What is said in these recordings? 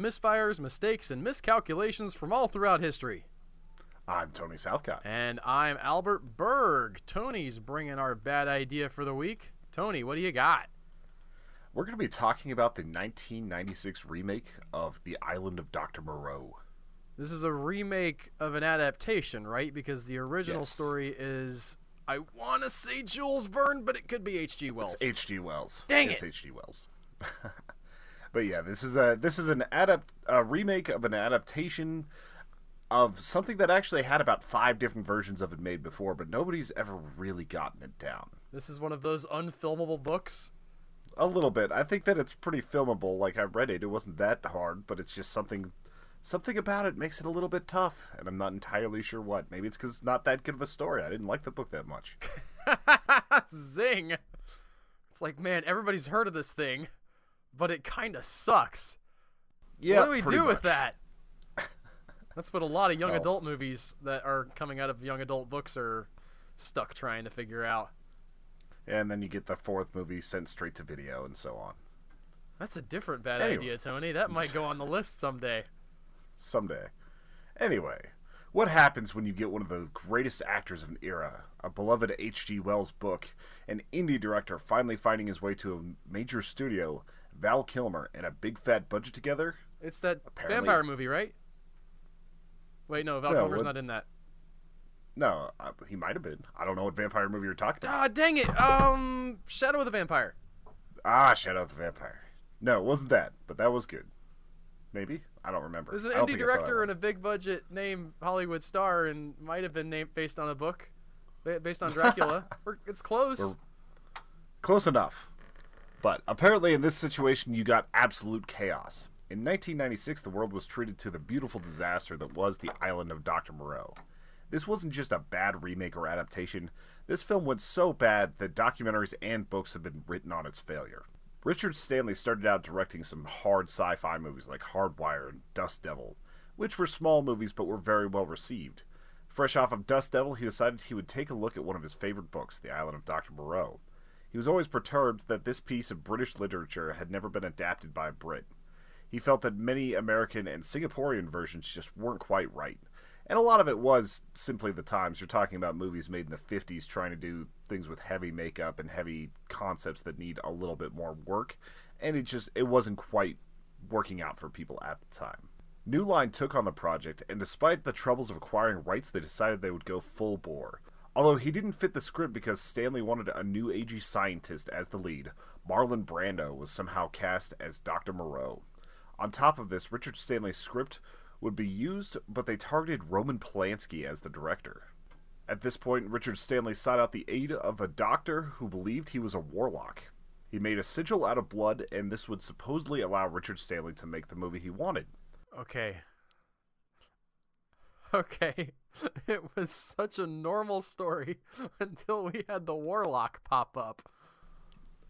misfires, mistakes, and miscalculations from all throughout history. I'm Tony Southcott. And I'm Albert Berg. Tony's bringing our bad idea for the week. Tony, what do you got? We're going to be talking about the 1996 remake of The Island of Dr. Moreau. This is a remake of an adaptation, right? Because the original story is, I want to say Jules Verne, but it could be H.G. Wells. It's H.G. Wells. Dang it's it. H.G. Wells. But yeah, this is a remake of an adaptation of something that actually had about 5 different versions of it made before, but nobody's ever really gotten it down. This is one of those unfilmable books. A little bit. I think that it's pretty filmable. Like, I read it. It wasn't that hard, but it's just something about it makes it a little bit tough, and I'm not entirely sure what. Maybe it's because it's not that good of a story. I didn't like the book that much. Zing. It's like, man, everybody's heard of this thing, but it kind of sucks. Yeah, what do we do much. with that? That's what a lot of young adult movies that are coming out of young adult books are stuck trying to figure out. And then you get the 4th movie sent straight to video and so on. That's a different bad idea, Tony. That might go on the list someday. Someday. Anyway, what happens when you get one of the greatest actors of an era, a beloved H.G. Wells book, an indie director finally finding his way to a major studio, Val Kilmer, and a big fat budget together? It's that vampire movie, right? Wait, no, Val Kilmer's not in that. No, he might have been. I don't know what vampire movie you're talking about. Ah, dang it. Shadow of the Vampire. Shadow of the Vampire. No, it wasn't that, but that was good. Maybe? I don't remember. There's an indie director and a big budget name Hollywood star, and might have been named based on a book, based on Dracula. It's close. We're close enough. But apparently in this situation you got absolute chaos. In 1996, the world was treated to the beautiful disaster that was The Island of Dr. Moreau. This wasn't just a bad remake or adaptation. This film went so bad that documentaries and books have been written on its failure. Richard Stanley started out directing some hard sci-fi movies like Hardwire and Dust Devil, which were small movies but were very well received. Fresh off of Dust Devil, he decided he would take a look at one of his favorite books, The Island of Dr. Moreau. He was always perturbed that this piece of British literature had never been adapted by a Brit. He felt that many American and Singaporean versions just weren't quite right. And a lot of it was simply the times. You're talking about movies made in the 50s trying to do things with heavy makeup and heavy concepts that need a little bit more work. And it wasn't quite working out for people at the time. New Line took on the project, and despite the troubles of acquiring rights, they decided they would go full bore. Although he didn't fit the script because Stanley wanted a new agey scientist as the lead, Marlon Brando was somehow cast as Dr. Moreau. On top of this, Richard Stanley's script would be used, but they targeted Roman Polanski as the director. At this point, Richard Stanley sought out the aid of a doctor who believed he was a warlock. He made a sigil out of blood, and this would supposedly allow Richard Stanley to make the movie he wanted. Okay. It was such a normal story until we had the warlock pop up.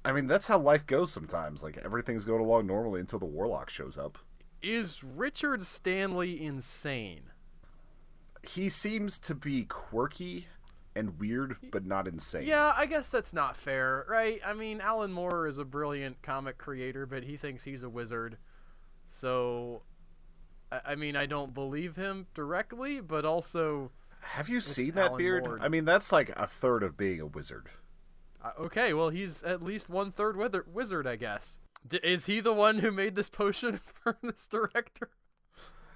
I mean, that's how life goes sometimes. Like, everything's going along normally until the warlock shows up. Is Richard Stanley insane? He seems to be quirky and weird, but not insane. Yeah, I guess that's not fair, right? I mean, Alan Moore is a brilliant comic creator, but he thinks he's a wizard. So, I mean, I don't believe him directly, but also... Have you seen that beard? Moore. I mean, that's like a third of being a wizard. Okay, well, he's at least 1/3 wizard, I guess. Is he the one who made this potion for this director?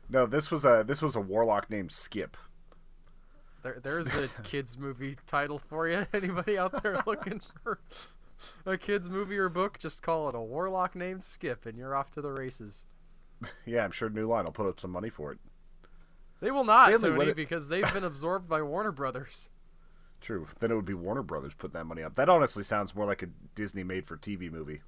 No, this was a warlock named Skip. There's a kids movie title for you. Anybody out there looking for a kids movie or book? Just call it A Warlock Named Skip, and you're off to the races. Yeah, I'm sure New Line will put up some money for it. They will not, Stanley, Tony, because they've been absorbed by Warner Brothers. True. Then it would be Warner Brothers putting that money up. That honestly sounds more like a Disney made-for-TV movie.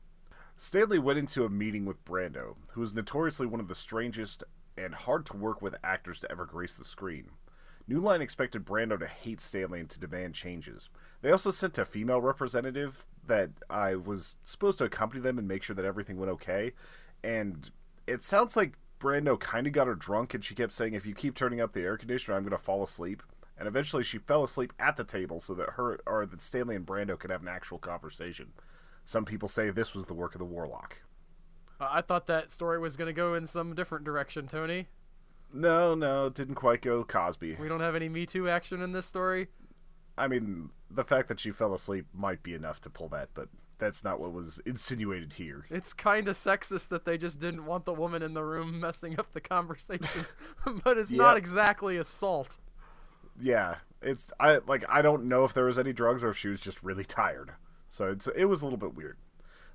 Stanley went into a meeting with Brando, who was notoriously one of the strangest and hard-to-work-with actors to ever grace the screen. New Line expected Brando to hate Stanley and to demand changes. They also sent a female representative that was supposed to accompany them and make sure that everything went okay. And it sounds like Brando kind of got her drunk, and she kept saying, if you keep turning up the air conditioner, I'm going to fall asleep. And eventually she fell asleep at the table so that Stanley and Brando could have an actual conversation. Some people say this was the work of the warlock. I thought that story was going to go in some different direction, Tony. No, it didn't quite go Cosby. We don't have any Me Too action in this story? I mean, the fact that she fell asleep might be enough to pull that, but that's not what was insinuated here. It's kind of sexist that they just didn't want the woman in the room messing up the conversation, but it's not exactly assault. Yeah, I don't know if there was any drugs or if she was just really tired. So it was a little bit weird.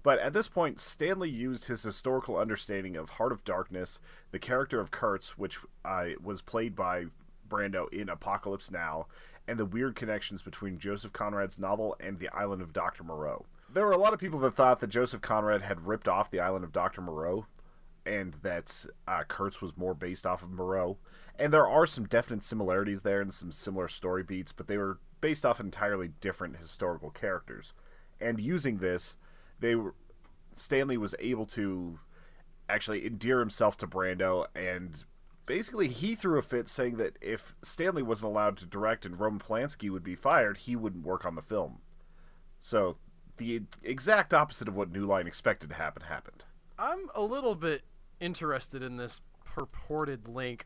But at this point, Stanley used his historical understanding of Heart of Darkness, the character of Kurtz, which was played by Brando in Apocalypse Now, and the weird connections between Joseph Conrad's novel and the Island of Dr. Moreau. There were a lot of people that thought that Joseph Conrad had ripped off the Island of Dr. Moreau, and that Kurtz was more based off of Moreau. And there are some definite similarities there and some similar story beats, but they were based off entirely different historical characters. And using this, Stanley was able to actually endear himself to Brando, and basically he threw a fit saying that if Stanley wasn't allowed to direct and Roman Polanski would be fired, he wouldn't work on the film. So the exact opposite of what New Line expected to happen happened. I'm a little bit interested in this purported link.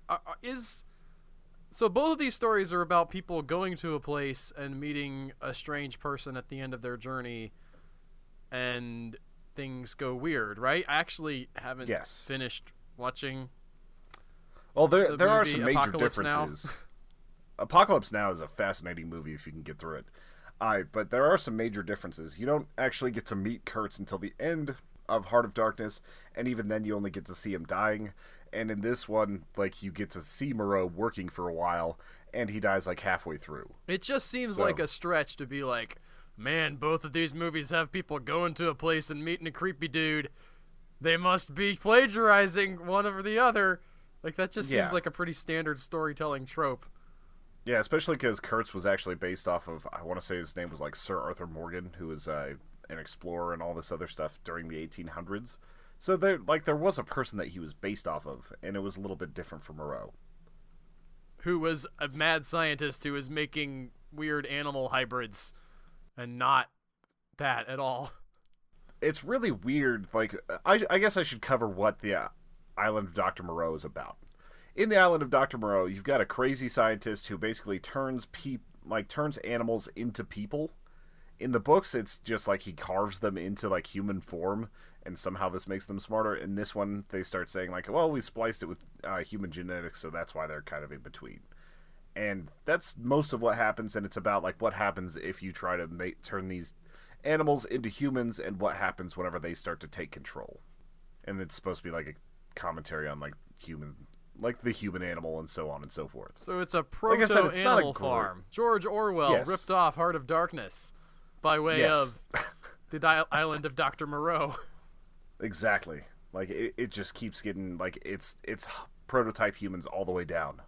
So both of these stories are about people going to a place and meeting a strange person at the end of their journey, and things go weird, right? I actually haven't finished watching. Well, there are some major Apocalypse differences. Now. Apocalypse Now is a fascinating movie if you can get through it. But there are some major differences. You don't actually get to meet Kurtz until the end of Heart of Darkness, and even then you only get to see him dying. And in this one, like, you get to see Moreau working for a while, and he dies like halfway through. It just seems like a stretch to be like, man, both of these movies have people going to a place and meeting a creepy dude. They must be plagiarizing one over the other. Like, that just seems like a pretty standard storytelling trope. Yeah, especially because Kurtz was actually based off of, I want to say his name was like Sir Arthur Morgan, who was an explorer and all this other stuff during the 1800s. So there was a person that he was based off of, and it was a little bit different from Moreau. Who was a mad scientist who was making weird animal hybrids, and not that at all. It's really weird. Like, I guess I should cover what the Island of Dr. Moreau is about. In the Island of Dr. Moreau, you've got a crazy scientist who basically turns animals into people. In the books, it's just like he carves them into like human form, and somehow this makes them smarter. In this one, they start saying like, well, we spliced it with human genetics, so that's why they're kind of in between. And that's most of what happens, and it's about like what happens if you try to turn these animals into humans, and what happens whenever they start to take control. And it's supposed to be like a commentary on like the human animal and so on and so forth. So it's a proto-animal farm. George Orwell Yes. ripped off Heart of Darkness by way of the Island of Dr. Moreau. Exactly. Like, it just keeps getting, like, it's prototype humans all the way down.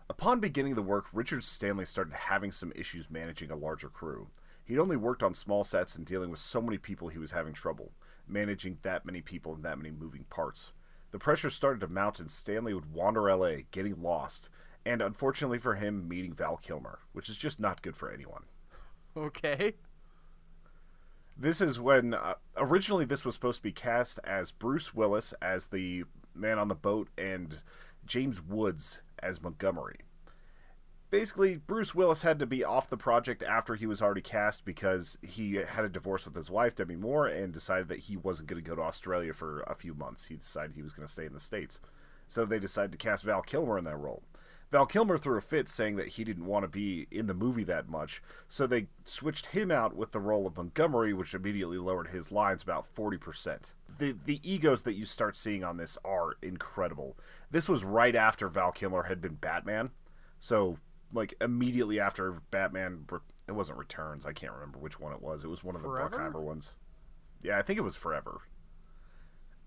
Upon beginning the work, Richard Stanley started having some issues managing a larger crew. He'd only worked on small sets and dealing with so many people he was having trouble, managing that many people and that many moving parts. The pressure started to mount, and Stanley would wander LA, getting lost, and unfortunately for him, meeting Val Kilmer, which is just not good for anyone. Okay. This is when, originally this was supposed to be cast as Bruce Willis as the man on the boat, and James Woods as Montgomery. Basically, Bruce Willis had to be off the project after he was already cast because he had a divorce with his wife, Demi Moore, and decided that he wasn't going to go to Australia for a few months. He decided he was going to stay in the States. So they decided to cast Val Kilmer in that role. Val Kilmer threw a fit saying that he didn't want to be in the movie that much, so they switched him out with the role of Montgomery, which immediately lowered his lines about 40%. The egos that you start seeing on this are incredible. This was right after Val Kilmer had been Batman, so like immediately after Batman, it wasn't Returns, I can't remember which one it was. It was one of the Bruckheimer ones. Yeah, I think it was Forever.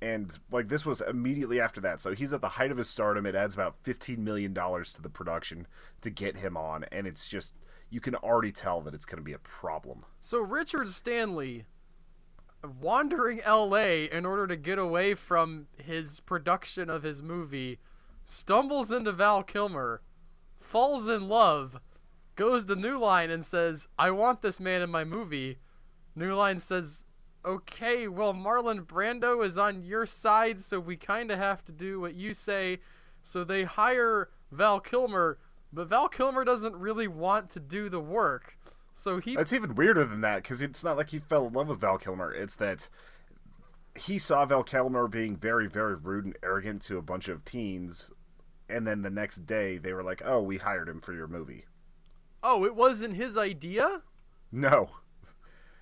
And like this was immediately after that, so he's at the height of his stardom. It adds about $15 million to the production to get him on, and it's just, you can already tell that it's going to be a problem. So Richard Stanley, wandering LA in order to get away from his production of his movie, stumbles into Val Kilmer, falls in love, goes to New Line and says, I want this man in my movie. New Line says, Okay, well, Marlon Brando is on your side, so we kind of have to do what you say. So they hire Val Kilmer, but Val Kilmer doesn't really want to do the work. So It's even weirder than that, because it's not like he fell in love with Val Kilmer. It's that he saw Val Kilmer being very, very rude and arrogant to a bunch of teens, and then the next day they were like, oh, we hired him for your movie. Oh, it wasn't his idea? No.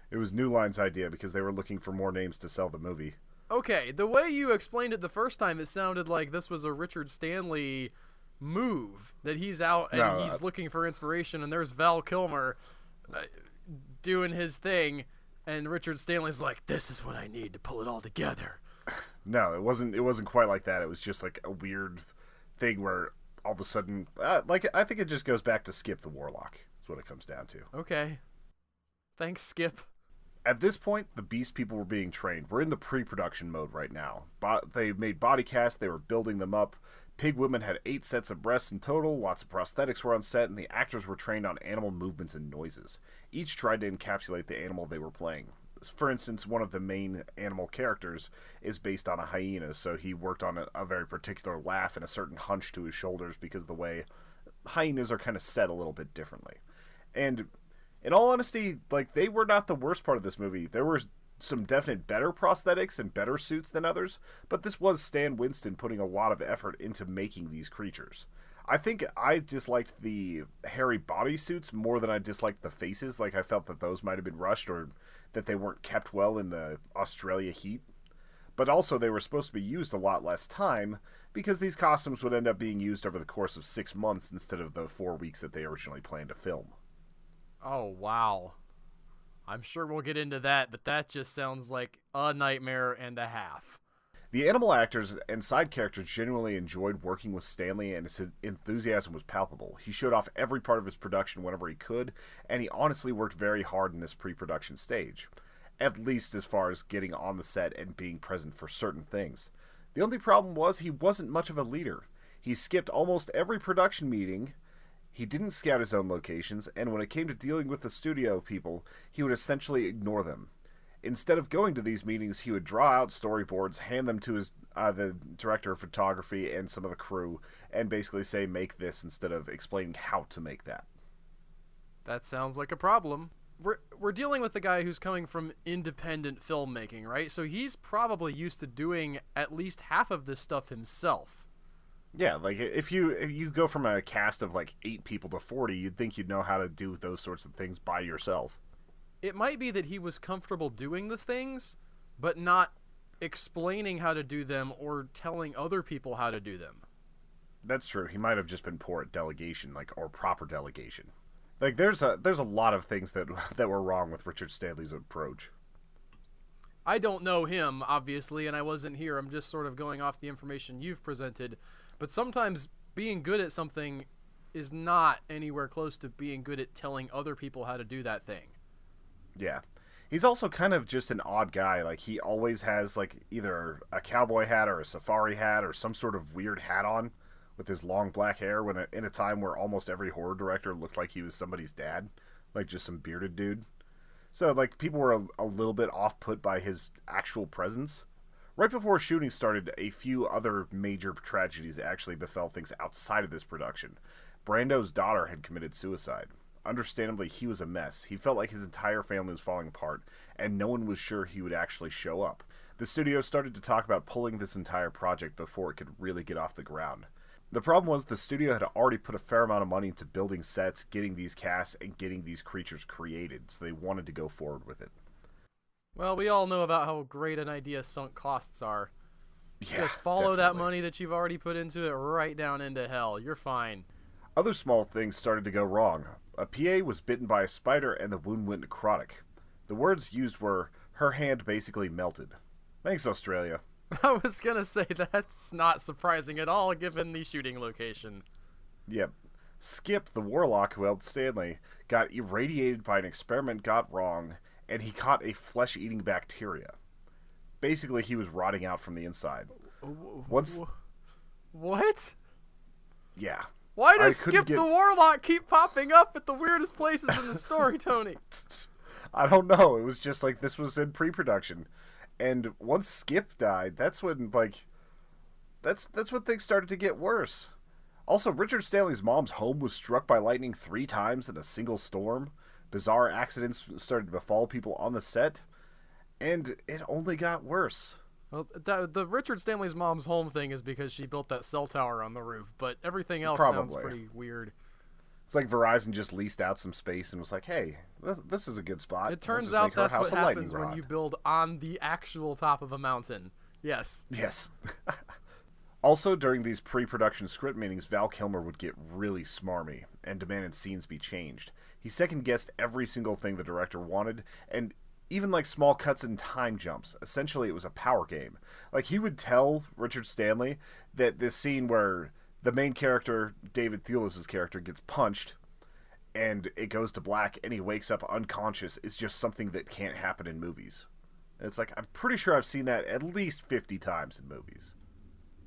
It was New Line's idea because they were looking for more names to sell the movie. Okay, the way you explained it the first time, it sounded like this was a Richard Stanley move, that he's out and he's looking for inspiration, and there's Val Kilmer doing his thing, and Richard Stanley's like, this is what I need to pull it all together. No, it wasn't quite like that. It was just like a weird thing where all of a sudden, I think it just goes back to Skip the Warlock. That's what it comes down to. Okay. Thanks, Skip. At this point, the Beast people were being trained. We're in the pre-production mode right now. They made body casts. They were building them up. Pig Women had 8 sets of breasts in total. Lots of prosthetics were on set, and the actors were trained on animal movements and noises. Each tried to encapsulate the animal they were playing. For instance, one of the main animal characters is based on a hyena, so he worked on a very particular laugh and a certain hunch to his shoulders because of the way hyenas are kind of set a little bit differently. And in all honesty, like, they were not the worst part of this movie. There were some definite better prosthetics and better suits than others, but this was Stan Winston putting a lot of effort into making these creatures. I think I disliked the hairy bodysuits more than I disliked the faces. Like, I felt that those might have been rushed or that they weren't kept well in the Australia heat. But also they were supposed to be used a lot less time because these costumes would end up being used over the course of 6 months instead of the 4 weeks that they originally planned to film. Oh, wow. I'm sure we'll get into that, but that just sounds like a nightmare and a half. The animal actors and side characters genuinely enjoyed working with Stanley, and his enthusiasm was palpable. He showed off every part of his production whenever he could, and he honestly worked very hard in this pre-production stage, at least as far as getting on the set and being present for certain things. The only problem was he wasn't much of a leader. He skipped almost every production meeting, he didn't scout his own locations, and when it came to dealing with the studio people, he would essentially ignore them. Instead of going to these meetings, he would draw out storyboards, hand them to his the director of photography and some of the crew, and basically say, make this, instead of explaining how to make that. That sounds like a problem. We're dealing with a guy who's coming from independent filmmaking, right? So he's probably used to doing at least half of this stuff himself. Yeah, like, if you go from a cast of like 8 people to 40, you'd think you'd know how to do those sorts of things by yourself. It might be that he was comfortable doing the things, but not explaining how to do them or telling other people how to do them. That's true. He might have just been poor at delegation, or proper delegation. Like, there's a lot of things that were wrong with Richard Stanley's approach. I don't know him, obviously, and I wasn't here. I'm just sort of going off the information you've presented. But sometimes being good at something is not anywhere close to being good at telling other people how to do that thing. Yeah. He's also kind of just an odd guy. Like, he always has, like, either a cowboy hat or a safari hat or some sort of weird hat on with his long black hair in a time where almost every horror director looked like he was somebody's dad. Like, just some bearded dude. So, like, people were a little bit off-put by his actual presence. Right before shooting started, a few other major tragedies actually befell things outside of this production. Brando's daughter had committed suicide. Understandably, he was a mess. He felt like his entire family was falling apart, and no one was sure he would actually show up. The studio started to talk about pulling this entire project before it could really get off the ground. The problem was the studio had already put a fair amount of money into building sets, getting these casts, and getting these creatures created, so they wanted to go forward with it. Well, we all know about how great an idea sunk costs are. Yeah, just follow that definitely. money that you've already put into it right down into hell. You're fine. Other small things started to go wrong. A PA was bitten by a spider and the wound went necrotic. The words used were, her hand basically melted. Thanks, Australia. I was gonna say that's not surprising at all given the shooting location. Yep. Skip, the warlock who helped Stanley, got irradiated by an experiment gone wrong, and he caught a flesh-eating bacteria. Basically, he was rotting out from the inside. Once... What? Yeah. Why does Skip the Warlock keep popping up at the weirdest places in the story, Tony? I don't know. It was just like this was in pre-production, and once Skip died, that's when like that's when things started to get worse. Also, Richard Stanley's mom's home was struck by lightning 3 times in a single storm. Bizarre accidents started to befall people on the set, and it only got worse. Well, the Richard Stanley's mom's home thing is because she built that cell tower on the roof, but everything else sounds pretty weird. It's like Verizon just leased out some space and was like, hey, this is a good spot. It turns out that's what happens when you build on the actual top of a mountain. Yes. Yes. Also, during these pre-production script meetings, Val Kilmer would get really smarmy and demanded scenes be changed. He second-guessed every single thing the director wanted, and even like small cuts and time jumps. Essentially, it was a power game. Like, he would tell Richard Stanley that this scene where the main character, David Thewlis' character, gets punched and it goes to black and he wakes up unconscious is just something that can't happen in movies. And it's like, I'm pretty sure I've seen that at least 50 times in movies.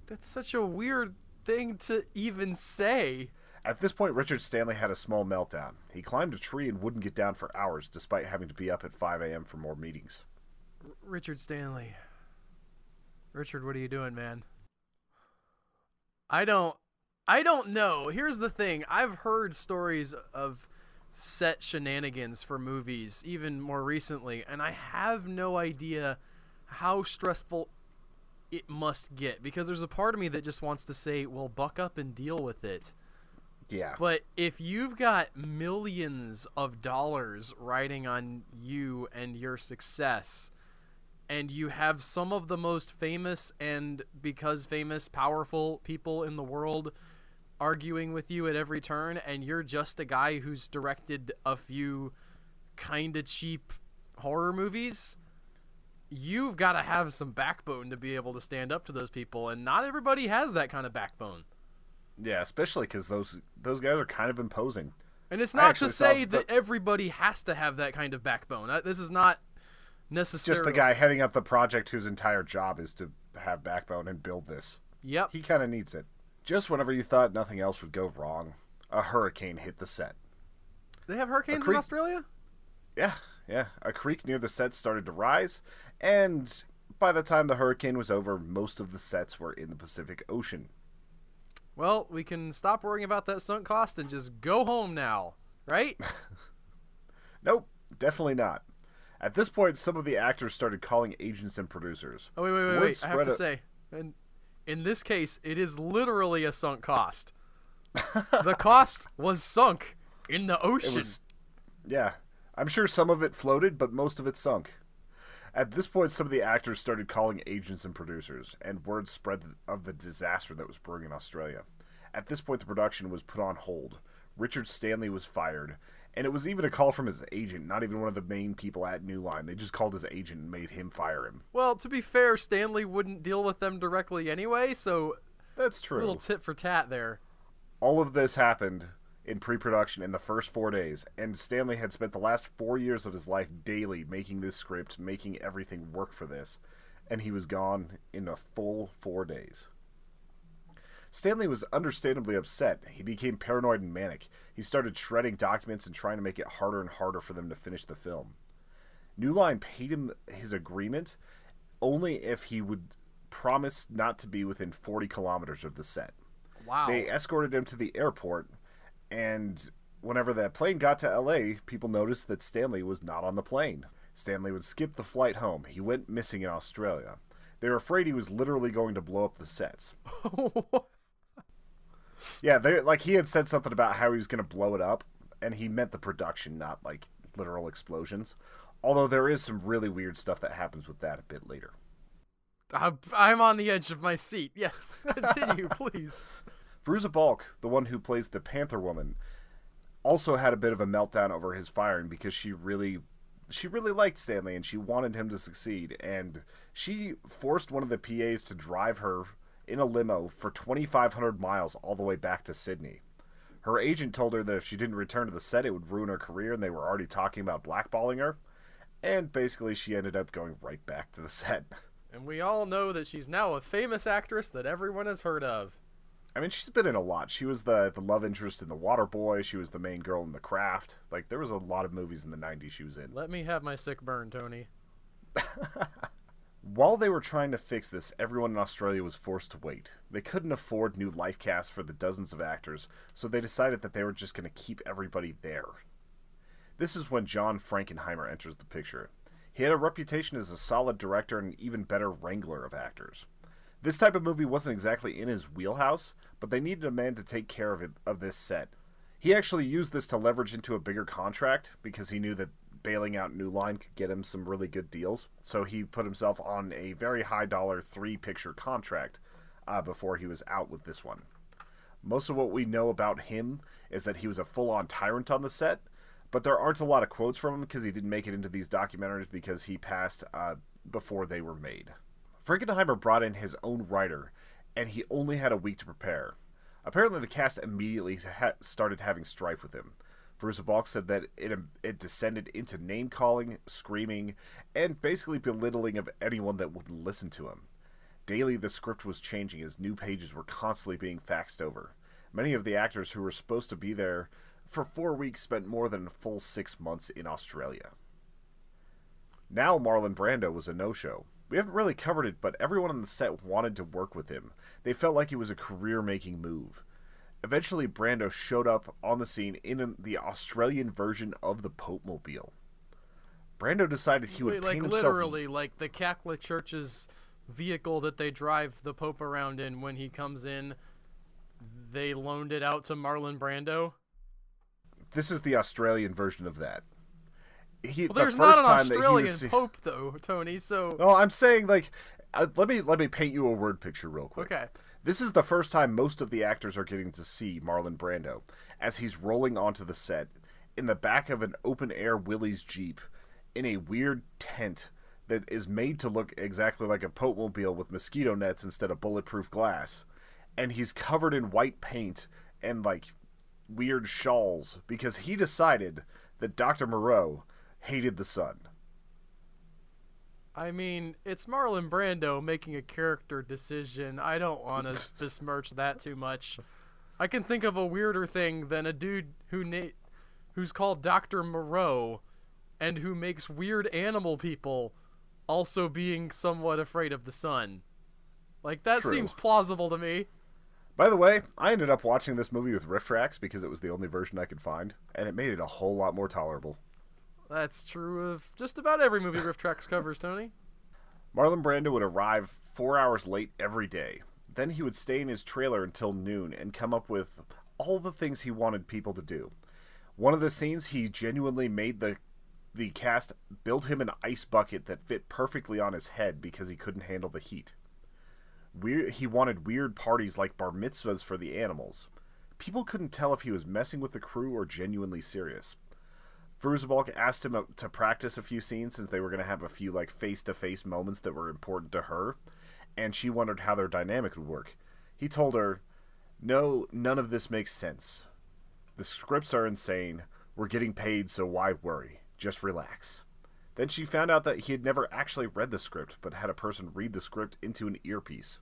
That's such a weird thing to even say. At this point, Richard Stanley had a small meltdown. He climbed a tree and wouldn't get down for hours, despite having to be up at 5 a.m. for more meetings. Richard Stanley. Richard, what are you doing, man? I don't know. Here's the thing. I've heard stories of set shenanigans for movies, even more recently, and I have no idea how stressful it must get, because there's a part of me that just wants to say, well, buck up and deal with it. Yeah. But if you've got millions of dollars riding on you and your success, and you have some of the most famous and, because famous, powerful people in the world arguing with you at every turn, and you're just a guy who's directed a few kind of cheap horror movies, you've got to have some backbone to be able to stand up to those people, and not everybody has that kind of backbone. Yeah, especially because those guys are kind of imposing. And it's not to say that everybody has to have that kind of backbone. This is not necessarily... Just the guy heading up the project whose entire job is to have backbone and build this. Yep. He kind of needs it. Just whenever you thought nothing else would go wrong, a hurricane hit the set. They have hurricanes in Australia? Yeah. A creek near the set started to rise, and by the time the hurricane was over, most of the sets were in the Pacific Ocean. Well, we can stop worrying about that sunk cost and just go home now, right? Nope, definitely not. At this point, some of the actors started calling agents and producers. Oh, wait. I have to say, and in this case, it is literally a sunk cost. The cost was sunk in the ocean. Yeah. I'm sure some of it floated, but most of it sunk. At this point, some of the actors started calling agents and producers, and word spread of the disaster that was brewing in Australia. At this point, the production was put on hold. Richard Stanley was fired, and it was even a call from his agent, not even one of the main people at New Line. They just called his agent and made him fire him. Well, to be fair, Stanley wouldn't deal with them directly anyway, so... That's true. A little tit for tat there. All of this happened in pre-production in the first 4 days, and Stanley had spent the last 4 years of his life daily making this script, making everything work for this, and he was gone in a full 4 days. Stanley was understandably upset. He became paranoid and manic. He started shredding documents and trying to make it harder and harder for them to finish the film. New Line paid him his agreement only if he would promise not to be within 40 kilometers of the set. Wow. They escorted him to the airport, and whenever that plane got to LA, people noticed that Stanley was not on the plane. Stanley would skip the flight home. He went missing in Australia. They were afraid he was literally going to blow up the sets. Yeah, he had said something about how he was going to blow it up, and he meant the production, not like literal explosions. Although there is some really weird stuff that happens with that a bit later. I'm on the edge of my seat. Yes, continue, please. Veruza Balk, the one who plays the Panther Woman, also had a bit of a meltdown over his firing because she really liked Stanley and she wanted him to succeed, and she forced one of the PAs to drive her in a limo for 2,500 miles all the way back to Sydney. Her agent told her that if she didn't return to the set, it would ruin her career, and they were already talking about blackballing her, and basically she ended up going right back to the set. And we all know that she's now a famous actress that everyone has heard of. I mean, she's been in a lot. She was the love interest in The Waterboy. She was the main girl in The Craft. Like, there was a lot of movies in the 90s she was in. Let me have my sick burn, Tony. While they were trying to fix this, everyone in Australia was forced to wait. They couldn't afford new life casts for the dozens of actors, so they decided that they were just going to keep everybody there. This is when John Frankenheimer enters the picture. He had a reputation as a solid director and an even better wrangler of actors. This type of movie wasn't exactly in his wheelhouse, but they needed a man to take care of this set. He actually used this to leverage into a bigger contract because he knew that bailing out New Line could get him some really good deals. So he put himself on a very high dollar 3-picture contract before he was out with this one. Most of what we know about him is that he was a full-on tyrant on the set, but there aren't a lot of quotes from him because he didn't make it into these documentaries because he passed before they were made. Frankenheimer brought in his own writer, and he only had a week to prepare. Apparently the cast immediately started having strife with him. Bruce said that it descended into name-calling, screaming, and basically belittling of anyone that would listen to him. Daily, the script was changing as new pages were constantly being faxed over. Many of the actors who were supposed to be there for 4 weeks spent more than a full 6 months in Australia. Now Marlon Brando was a no-show. We haven't really covered it, but everyone on the set wanted to work with him. They felt like it was a career-making move. Eventually, Brando showed up on the scene in the Australian version of the Pope-mobile. Brando decided he would paint himself... literally, like the Catholic Church's vehicle that they drive the Pope around in when he comes in, they loaned it out to Marlon Brando? This is the Australian version of that. Well, there's not an Australian Pope, though, Tony, so... No, I'm saying, like, let me paint you a word picture real quick. Okay. This is the first time most of the actors are getting to see Marlon Brando, as he's rolling onto the set, in the back of an open-air Willys Jeep, in a weird tent that is made to look exactly like a Pope-mobile with mosquito nets instead of bulletproof glass. And he's covered in white paint and, like, weird shawls, because he decided that Dr. Moreau hated the sun. I mean, it's Marlon Brando making a character decision. I don't want to besmirch that too much. I can think of a weirder thing than a dude who's called Dr. Moreau and who makes weird animal people also being somewhat afraid of the sun. Like, that True. Seems plausible to me. By the way, I ended up watching this movie with riff tracks because it was the only version I could find, and it made it a whole lot more tolerable. That's true of just about every movie Riff Tracks covers, Tony. Marlon Brando would arrive 4 hours late every day. Then he would stay in his trailer until noon and come up with all the things he wanted people to do. One of the scenes, he genuinely made the cast build him an ice bucket that fit perfectly on his head because he couldn't handle the heat. He wanted weird parties like bar mitzvahs for the animals. People couldn't tell if he was messing with the crew or genuinely serious. Bruce asked him to practice a few scenes since they were going to have a few like face-to-face moments that were important to her, and she wondered how their dynamic would work. He told her, "No, none of this makes sense. The scripts are insane. We're getting paid, so why worry? Just relax." Then she found out that he had never actually read the script, but had a person read the script into an earpiece.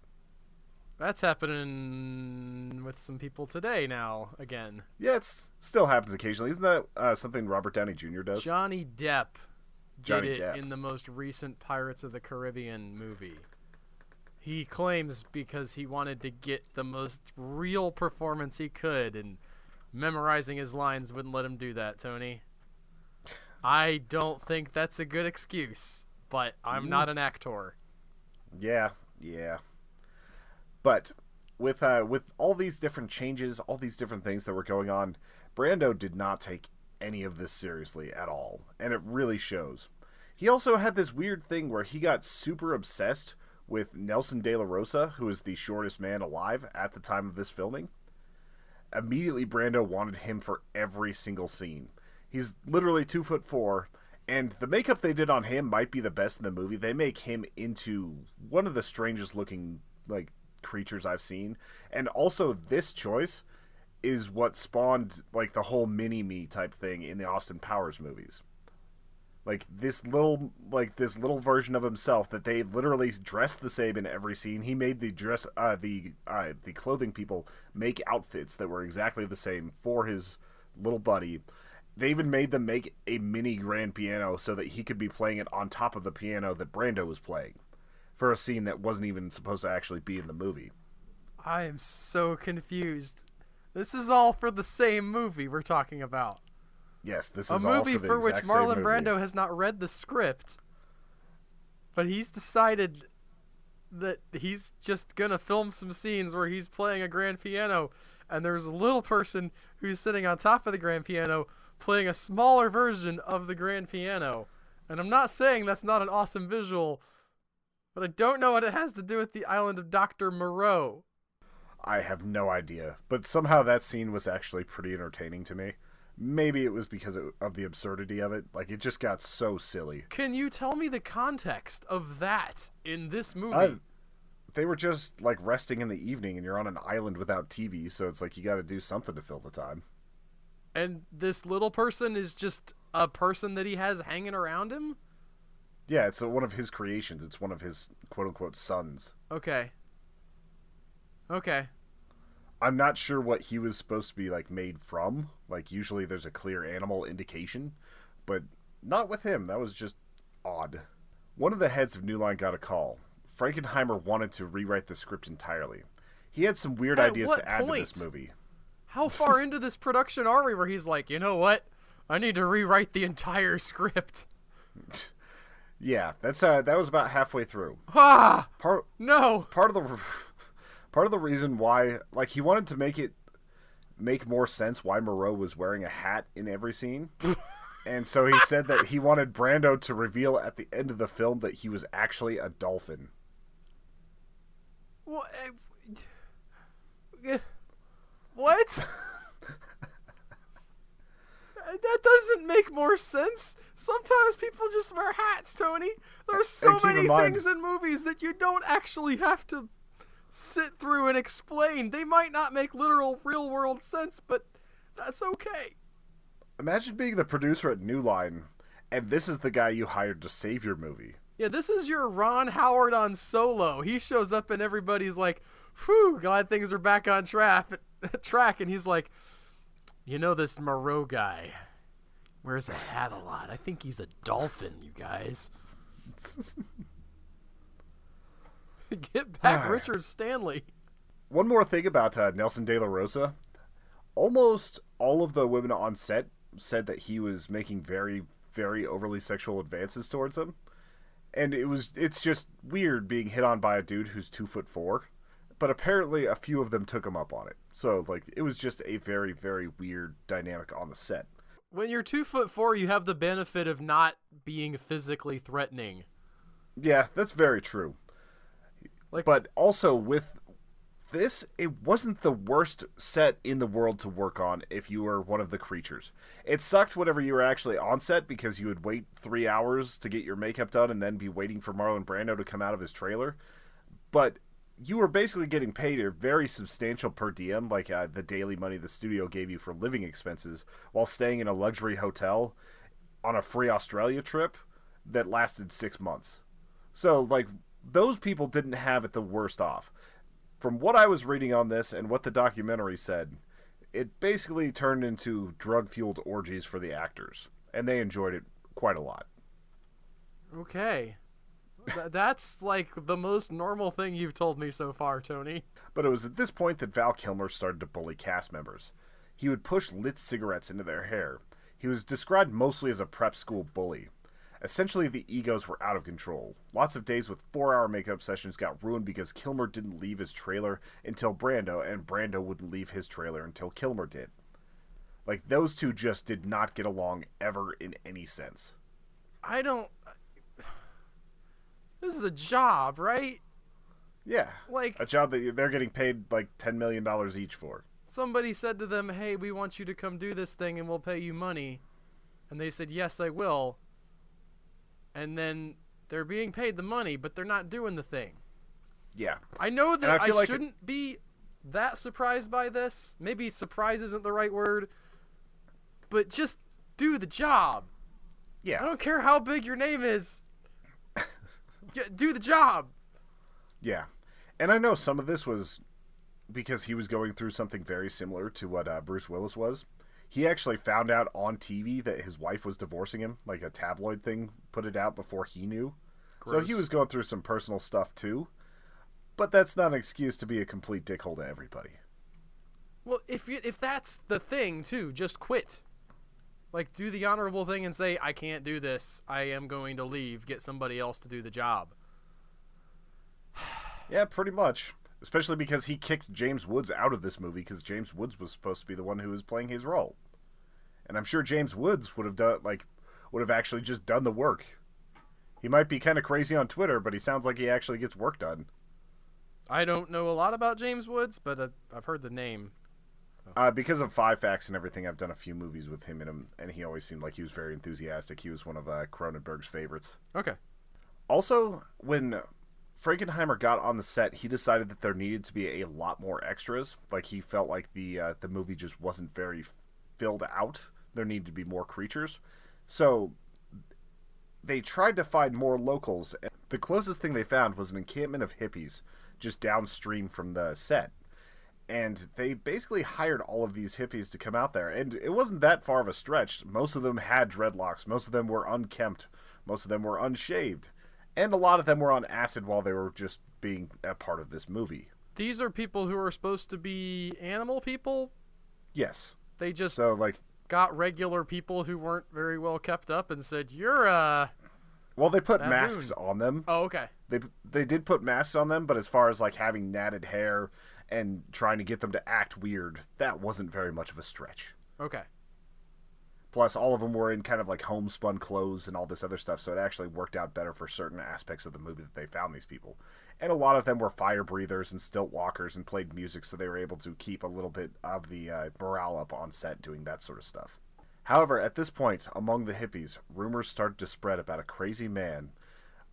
That's happening with some people today now, again. Yeah, it still happens occasionally. Isn't that something Robert Downey Jr. does? Johnny Depp did it in the most recent Pirates of the Caribbean movie. He claims because he wanted to get the most real performance he could, and memorizing his lines wouldn't let him do that, Tony. I don't think that's a good excuse, but I'm not an actor. Yeah. But with all these different changes, all these different things that were going on, Brando did not take any of this seriously at all, and it really shows. He also had this weird thing where he got super obsessed with Nelson De La Rosa, who is the shortest man alive at the time of this filming. Immediately, Brando wanted him for every single scene. He's literally 2'4", and the makeup they did on him might be the best in the movie. They make him into one of the strangest looking like creatures I've seen, and also this choice is what spawned like the whole mini-me type thing in the Austin Powers movies. Like this little version of himself that they literally dressed the same in every scene. He made the clothing people make outfits that were exactly the same for his little buddy. They even made them make a mini grand piano so that he could be playing it on top of the piano that Brando was playing for a scene that wasn't even supposed to actually be in the movie. I am so confused. This is all for the same movie we're talking about. Yes, this a is all movie for which Marlon Brando has not read the script, but he's decided that he's just gonna film some scenes where he's playing a grand piano, and there's a little person who's sitting on top of the grand piano playing a smaller version of the grand piano. And I'm not saying that's not an awesome visual, but I don't know what it has to do with the island of Dr. Moreau. I have no idea, but somehow that scene was actually pretty entertaining to me. Maybe it was because of the absurdity of it. Like, it just got so silly. Can you tell me the context of that in this movie? They were just, like, resting in the evening, and you're on an island without TV, so it's like you gotta do something to fill the time. And this little person is just a person that he has hanging around him? Yeah, it's one of his creations. It's one of his quote-unquote sons. Okay. I'm not sure what he was supposed to be, like, made from. Like, usually there's a clear animal indication, but not with him. That was just odd. One of the heads of New Line got a call. Frankenheimer wanted to rewrite the script entirely. He had some weird ideas to add to this movie. How far into this production are we where he's like, you know what? I need to rewrite the entire script. Yeah, that was about halfway through. Ah! No! Part of the reason why, like, he wanted to make more sense why Moreau was wearing a hat in every scene. And so he said that he wanted Brando to reveal at the end of the film that he was actually a dolphin. What? That doesn't make more sense. Sometimes people just wear hats, Tony. There's so many things in movies that you don't actually have to sit through and explain. They might not make literal real world sense, but that's okay. Imagine being the producer at New Line, and this is the guy you hired to save your movie. Yeah, this is your Ron Howard on Solo. He shows up and everybody's like, whew, glad things are back on track. And he's like, you know, this Moreau guy wears a hat a lot. I think he's a dolphin, you guys. Get back Richard Stanley. One more thing about Nelson De La Rosa. Almost all of the women on set said that he was making very, very overly sexual advances towards them. And it's just weird being hit on by a dude who's 2'4". But apparently a few of them took him up on it. So, like, it was just a very, very weird dynamic on the set. When you're 2'4", you have the benefit of not being physically threatening. Yeah, that's very true. But also with this, it wasn't the worst set in the world to work on if you were one of the creatures. It sucked whenever you were actually on set because you would wait 3 hours to get your makeup done and then be waiting for Marlon Brando to come out of his trailer. But you were basically getting paid a very substantial per diem, like the daily money the studio gave you for living expenses, while staying in a luxury hotel on a free Australia trip that lasted 6 months. So, like, those people didn't have it the worst off. From what I was reading on this and what the documentary said, it basically turned into drug-fueled orgies for the actors, and they enjoyed it quite a lot. Okay. That's like the most normal thing you've told me so far, Tony. But it was at this point that Val Kilmer started to bully cast members. He would push lit cigarettes into their hair. He was described mostly as a prep school bully. Essentially, the egos were out of control. Lots of days with 4-hour makeup sessions got ruined because Kilmer didn't leave his trailer until Brando, and Brando wouldn't leave his trailer until Kilmer did. Like, those two just did not get along ever in any sense. This is a job, right? Yeah. Like, a job that they're getting paid like $10 million each for. Somebody said to them, hey, we want you to come do this thing and we'll pay you money. And they said, yes, I will. And then they're being paid the money, but they're not doing the thing. Yeah. I know that I shouldn't be that surprised by this. Maybe surprise isn't the right word. But just do the job. Yeah. I don't care how big your name is. Do the job. Yeah. And I know some of this was because he was going through something very similar to what Bruce Willis was. He actually found out on TV that his wife was divorcing him, like a tabloid thing put it out before he knew. Gross. So he was going through some personal stuff too. But that's not an excuse to be a complete dickhole to everybody. Well, if that's the thing too, just quit. Like, do the honorable thing and say, I can't do this. I am going to leave. Get somebody else to do the job. Yeah, pretty much. Especially because he kicked James Woods out of this movie because James Woods was supposed to be the one who was playing his role. And I'm sure James Woods would have actually just done the work. He might be kind of crazy on Twitter, but he sounds like he actually gets work done. I don't know a lot about James Woods, but I've heard the name. Because of Five Facts and everything, I've done a few movies with him in them, and he always seemed like he was very enthusiastic. He was one of Cronenberg's favorites. Okay. Also, when Frankenheimer got on the set, he decided that there needed to be a lot more extras. Like, he felt like the movie just wasn't very filled out. There needed to be more creatures. So they tried to find more locals. The closest thing they found was an encampment of hippies just downstream from the set. And they basically hired all of these hippies to come out there. And it wasn't that far of a stretch. Most of them had dreadlocks. Most of them were unkempt. Most of them were unshaved. And a lot of them were on acid while they were just being a part of this movie. These are people who are supposed to be animal people? Yes. They just So, got regular people who weren't very well kept up and said, you're well, they put baboon. masks on them. Oh, okay. They did put masks on them, but as far as having natted hair and trying to get them to act weird, that wasn't very much of a stretch. Okay. Plus, all of them were in kind of homespun clothes and all this other stuff, so it actually worked out better for certain aspects of the movie that they found these people. And a lot of them were fire breathers and stilt walkers and played music, so they were able to keep a little bit of the morale up on set doing that sort of stuff. However, at this point, among the hippies, rumors started to spread about a crazy man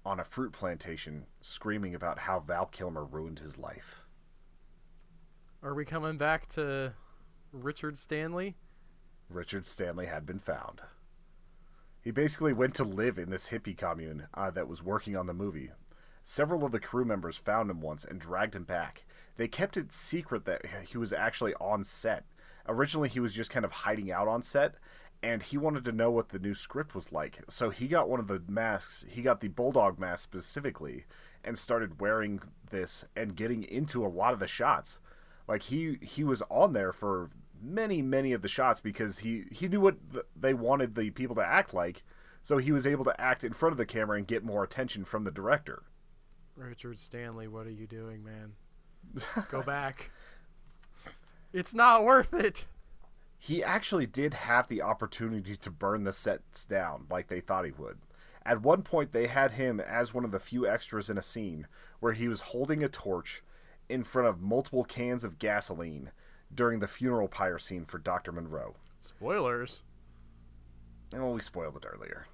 on a fruit plantation screaming about how Val Kilmer ruined his life. Are we coming back to Richard Stanley? Richard Stanley had been found. He basically went to live in this hippie commune that was working on the movie. Several of the crew members found him once and dragged him back. They kept it secret that he was actually on set. Originally, he was just kind of hiding out on set, and he wanted to know what the new script was like. So he got one of the masks, he got the bulldog mask specifically, and started wearing this and getting into a lot of the shots. He was on there for many of the shots because he knew what they wanted the people to act like, so he was able to act in front of the camera and get more attention from the director. Richard Stanley, what are you doing, man? Go back. It's not worth it. He actually did have the opportunity to burn the sets down like they thought he would. At one point, they had him as one of the few extras in a scene where he was holding a torch in front of multiple cans of gasoline during the funeral pyre scene for Dr. Moreau. Spoilers. Well, we spoiled it earlier.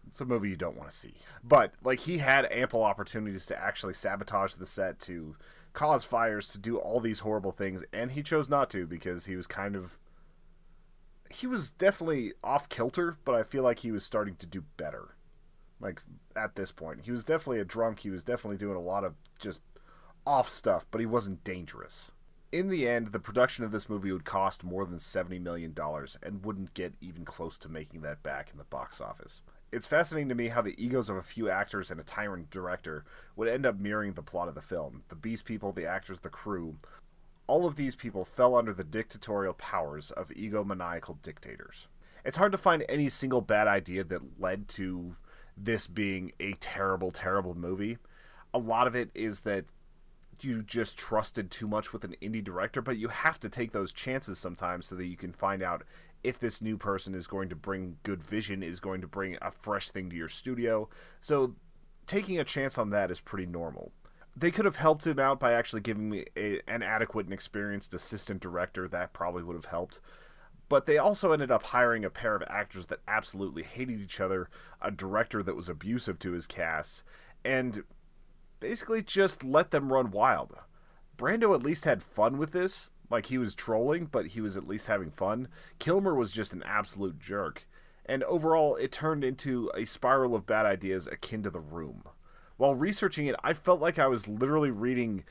It's a movie you don't want to see. But, he had ample opportunities to actually sabotage the set, to cause fires, to do all these horrible things, and he chose not to because he was he was definitely off kilter, but I feel like he was starting to do better. At this point. He was definitely a drunk. He was definitely doing a lot of just off stuff, but he wasn't dangerous. In the end, the production of this movie would cost more than $70 million and wouldn't get even close to making that back in the box office. It's fascinating to me how the egos of a few actors and a tyrant director would end up mirroring the plot of the film. The Beast People, the actors, the crew, all of these people fell under the dictatorial powers of egomaniacal dictators. It's hard to find any single bad idea that led to this being a terrible, terrible movie. A lot of it is that you just trusted too much with an indie director, but you have to take those chances sometimes so that you can find out if this new person is going to bring good vision, is going to bring a fresh thing to your studio. So taking a chance on that is pretty normal. They could have helped him out by actually giving me an adequate and experienced assistant director. That probably would have helped. But they also ended up hiring a pair of actors that absolutely hated each other, a director that was abusive to his cast, and basically just let them run wild. Brando at least had fun with this. He was trolling, but he was at least having fun. Kilmer was just an absolute jerk. and overall it turned into a spiral of bad ideas akin to The Room. While researching it, I felt like I was literally reading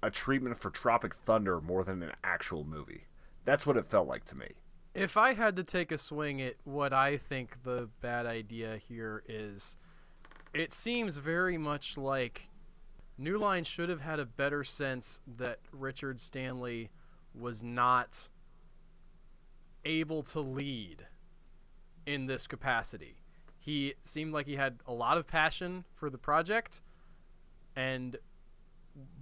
a treatment for Tropic Thunder more than an actual movie. That's what it felt like to me. If I had to take a swing at what I think the bad idea here is, it seems very much like New Line should have had a better sense that Richard Stanley was not able to lead in this capacity. He seemed like he had a lot of passion for the project and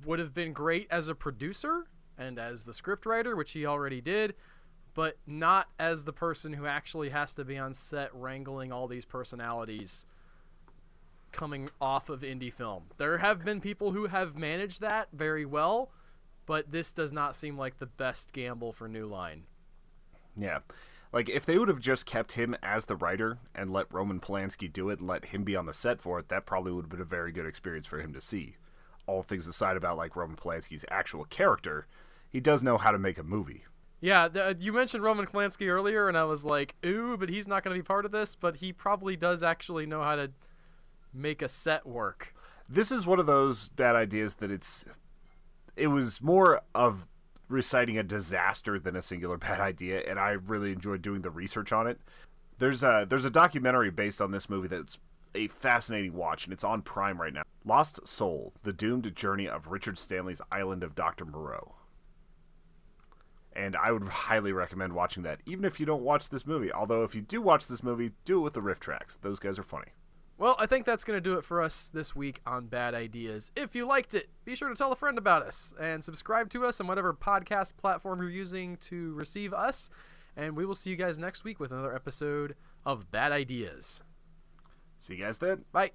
would have been great as a producer and as the scriptwriter, which he already did, but not as the person who actually has to be on set wrangling all these personalities coming off of indie film. There have been people who have managed that very well, but this does not seem like the best gamble for New Line. Yeah. Like, if they would have just kept him as the writer and let Roman Polanski do it and let him be on the set for it, that probably would have been a very good experience for him to see. All things aside about, like, Roman Polanski's actual character, he does know how to make a movie. Yeah, you mentioned Roman Polanski earlier, and I was like, ooh, but he's not going to be part of this, but he probably does actually know how to make a set work. This is one of those bad ideas that it was more of reciting a disaster than a singular bad idea, and I really enjoyed doing the research on it. There's a documentary based on this movie that's a fascinating watch, and it's on Prime right now. Lost Soul: The Doomed Journey of Richard Stanley's Island of Dr. Moreau. And I would highly recommend watching that, even if you don't watch this movie. Although if you do watch this movie, do it with the riff tracks. Those guys are funny. Well, I think that's going to do it for us this week on Bad Ideas. If you liked it, be sure to tell a friend about us and subscribe to us on whatever podcast platform you're using to receive us. And we will see you guys next week with another episode of Bad Ideas. See you guys then. Bye.